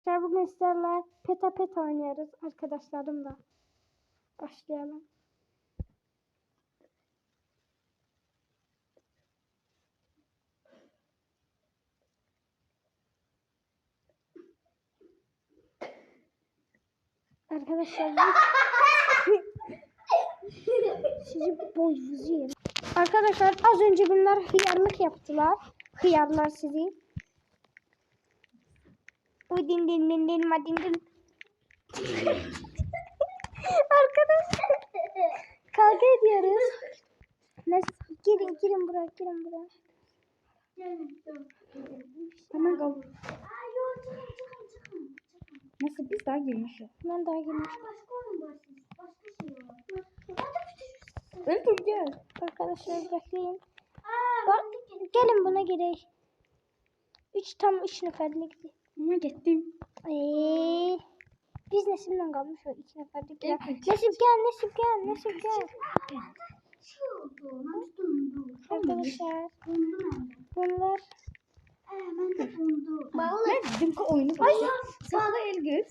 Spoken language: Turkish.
Bugün sizlerle pet oynuyoruz arkadaşlarımla. Başlayalım. Arkadaşlar sizi boyunuzu yerim. Arkadaşlar az önce bunlar hıyarlık yaptılar. Hıyarlar sizi. Din din din din ma din din. Arkadaşlar kavga ediyoruz. Nasıl? Girin buraya. Hemen kal. Nasıl biz daha girmişiz? Ben daha girmişim. Öldür gel. Arkadaşlar bekleyin. Bak, gelin buna girelim. 3 neferlik. Ama gittim. Biz Nesim'den kalmış o 2 neferlik. Ya. Evet. Nesip gel. Arkadaşlar bunlar Ne dedim ki oyunu başla. Sağla el göz.